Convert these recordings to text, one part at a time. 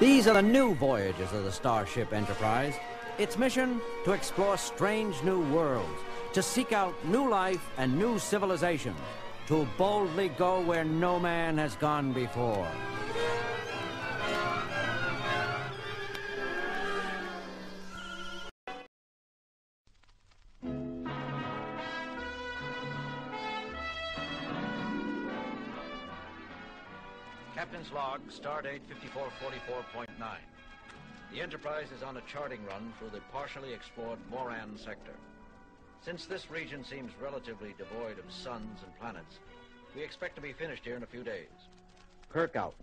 These are the new voyages of the Starship Enterprise. Its mission, to explore strange new worlds, to seek out new life and new civilizations, to boldly go where no man has gone before. Captain's log, stardate 5444.9. The Enterprise is on a charting run through the partially explored Moran sector. Since this region seems relatively devoid of suns and planets, we expect to be finished here in a few days. Kirk out.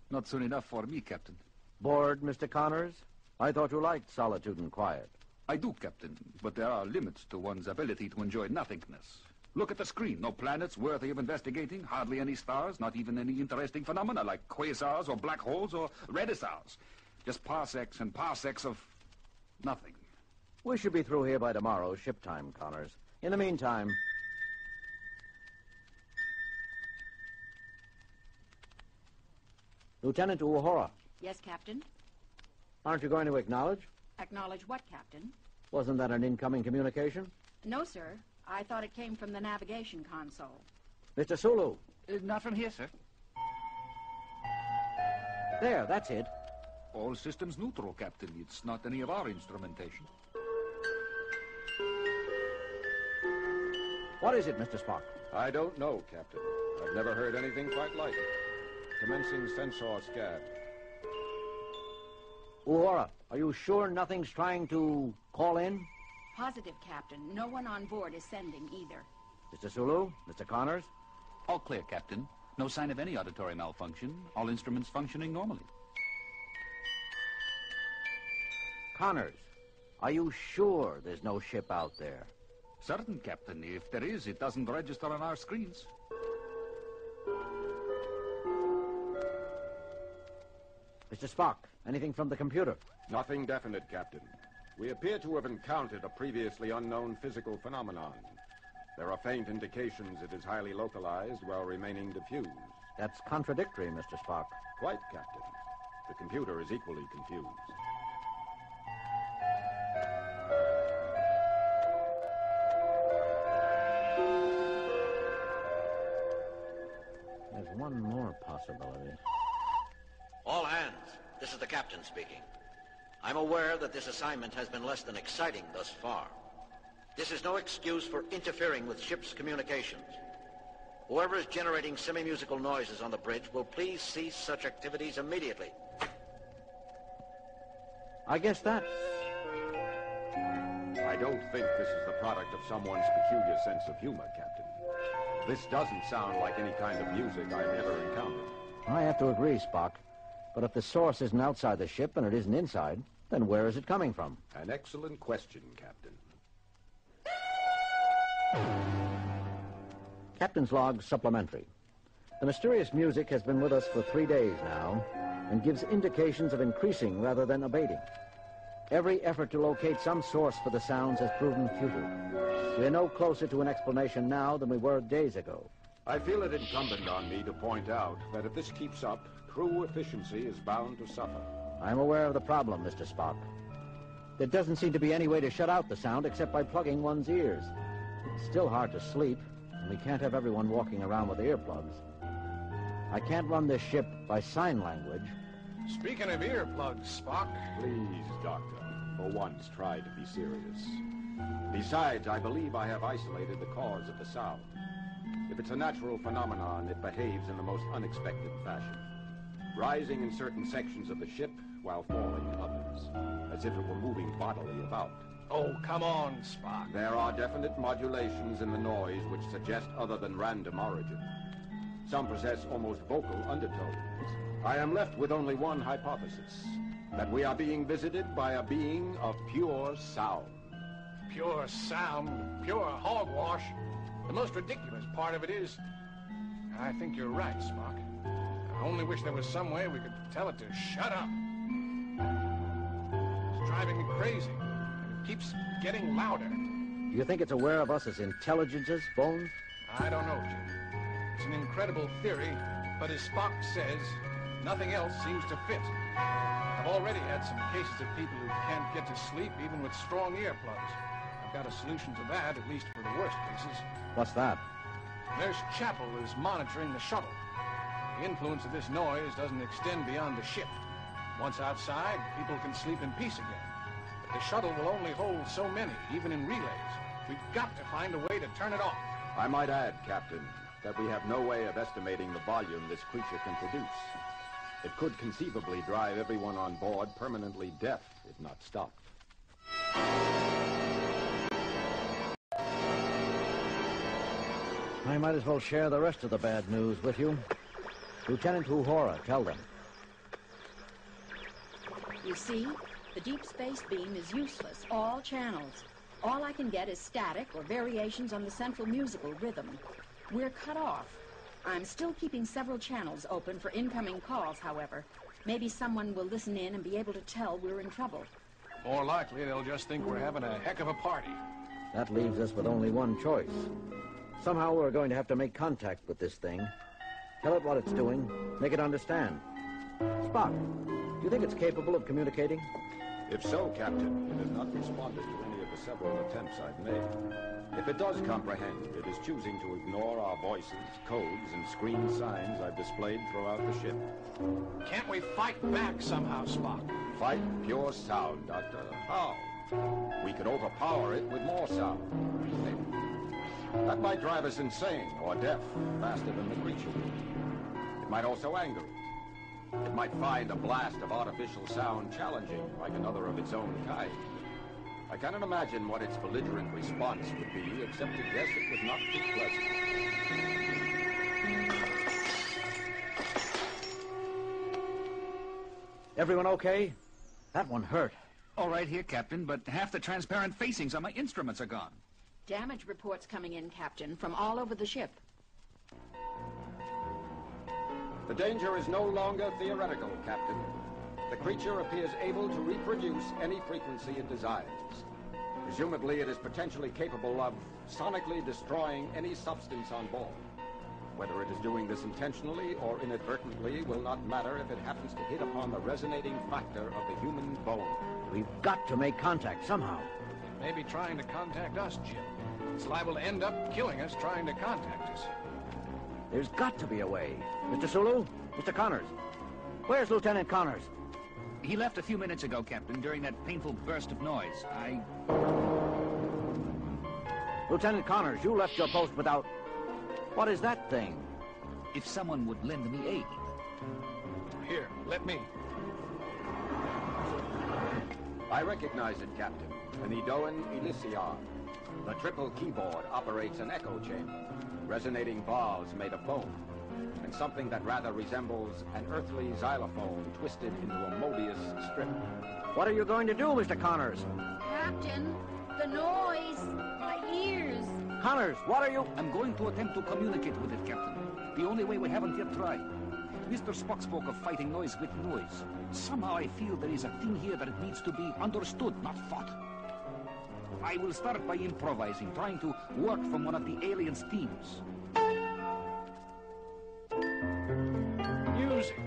Not soon enough for me, Captain. Bored, Mr. Connors? I thought you liked solitude and quiet. I do, Captain, but there are limits to one's ability to enjoy nothingness. Look at the screen. No planets worthy of investigating, hardly any stars, not even any interesting phenomena like quasars or black holes or redisars. Just parsecs and parsecs of nothing. We should be through here by tomorrow, ship time, Connors. In the meantime... Lieutenant Uhura. Yes, Captain? Aren't you going to acknowledge? Acknowledge what, Captain? Wasn't that an incoming communication? No, sir. I thought it came from the navigation console. Mr. Sulu. Not from here, sir. There, that's it. All systems neutral, Captain. It's not any of our instrumentation. What is it, Mr. Spock? I don't know, Captain. I've never heard anything quite like it. Commencing sensor scan. Uhura, are you sure nothing's trying to call in? Positive, Captain. No one on board is sending either. Mr. Sulu? Mr. Connors? All clear, Captain. No sign of any auditory malfunction. All instruments functioning normally. Connors, are you sure there's no ship out there? Certain, Captain. If there is, it doesn't register on our screens. Mr. Spock, anything from the computer? Nothing definite, Captain. We appear to have encountered a previously unknown physical phenomenon. There are faint indications it is highly localized while remaining diffuse. That's contradictory, Mr. Spock. Quite, Captain. The computer is equally confused. There's one more possibility. All hands, this is the captain speaking. I'm aware that this assignment has been less than exciting thus far. This is no excuse for interfering with ship's communications. Whoever is generating semi-musical noises on the bridge will please cease such activities immediately. I guess that's... I don't think this is the product of someone's peculiar sense of humor, Captain. This doesn't sound like any kind of music I've ever encountered. I have to agree, Spock. But if the source isn't outside the ship and it isn't inside, then where is it coming from? An excellent question, Captain. Captain's log supplementary. The mysterious music has been with us for 3 days now and gives indications of increasing rather than abating. Every effort to locate some source for the sounds has proven futile. We are no closer to an explanation now than we were days ago. I feel it incumbent on me to point out that if this keeps up, crew efficiency is bound to suffer. I'm aware of the problem, Mr. Spock. There doesn't seem to be any way to shut out the sound except by plugging one's ears. It's still hard to sleep, and we can't have everyone walking around with earplugs. I can't run this ship by sign language. Speaking of earplugs, Spock... Please, Doctor, for once try to be serious. Besides, I believe I have isolated the cause of the sound. If it's a natural phenomenon, it behaves in the most unexpected fashion, rising in certain sections of the ship while falling in others, as if it were moving bodily about. Oh, come on, Spock. There are definite modulations in the noise which suggest other than random origin. Some possess almost vocal undertones. I am left with only one hypothesis, that we are being visited by a being of pure sound. Pure sound, pure hogwash. The most ridiculous part of it is, I think you're right, Spock. I only wish there was some way we could tell it to shut up. It's driving me crazy, and it keeps getting louder. Do you think it's aware of us as intelligences, Bones? I don't know, Jim. It's an incredible theory, but as Spock says, Nothing else seems to fit. I've already had some cases of people who can't get to sleep even with strong earplugs. I've got a solution to that, at least for the worst cases. What's that? Nurse Chapel is monitoring the shuttle. The influence of this noise doesn't extend beyond the ship. Once outside, people can sleep in peace again. But the shuttle will only hold so many, even in relays. We've got to find a way to turn it off. I might add, Captain, that we have no way of estimating the volume this creature can produce. It could conceivably drive everyone on board permanently deaf, if not stopped. I might as well share the rest of the bad news with you. Lieutenant Uhura, tell them. You see, the deep space beam is useless, all channels. All I can get is static or variations on the central musical rhythm. We're cut off. I'm still keeping several channels open for incoming calls, however. Maybe someone will listen in and be able to tell we're in trouble. More likely, they'll just think we're having a heck of a party. That leaves us with only one choice. Somehow we're going to have to make contact with this thing. Tell it what it's doing, make it understand. Spock, do you think it's capable of communicating? If so, Captain, it has not responded to any of the several attempts I've made. If it does comprehend, it is choosing to ignore our voices, codes, and screen signs I've displayed throughout the ship. Can't we fight back somehow, Spock? Fight pure sound, Doctor. How? We could overpower it with more sound. Maybe. That might drive us insane or deaf faster than the creature would. It might also anger it. It might find a blast of artificial sound challenging, like another of its own kind. I cannot imagine what its belligerent response would be, except to guess it would not be pleasant. Everyone okay? That one hurt. All right here, Captain, but half the transparent facings on my instruments are gone. Damage reports coming in, Captain, from all over the ship. The danger is no longer theoretical, Captain. The creature appears able to reproduce any frequency it desires. Presumably, it is potentially capable of sonically destroying any substance on board. Whether it is doing this intentionally or inadvertently will not matter if it happens to hit upon the resonating factor of the human bone. We've got to make contact somehow. It may be trying to contact us, Jim. It's liable to end up killing us trying to contact us. There's got to be a way. Mr. Sulu? Mr. Connors? Where's Lieutenant Connors? He left a few minutes ago, Captain, during that painful burst of noise. Lieutenant Connors, you left your post without... What is that thing? If someone would lend me aid. Here, let me. I recognize it, Captain. An Edoan Elysiar. The triple keyboard operates an echo chamber, resonating bars made of bone, and something that rather resembles an earthly xylophone twisted into a Mobius strip. What are you going to do, Mr. Connors? Captain, the noise! My ears! Connors, what are you... I'm going to attempt to communicate with it, Captain. The only way we haven't yet tried. Mr. Spock spoke of fighting noise with noise. Somehow I feel there is a thing here that needs to be understood, not fought. I will start by improvising, trying to work from one of the aliens' themes. Music.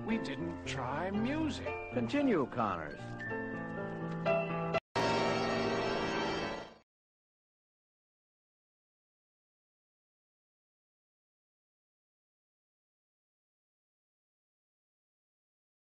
We didn't try music. Continue, Connors.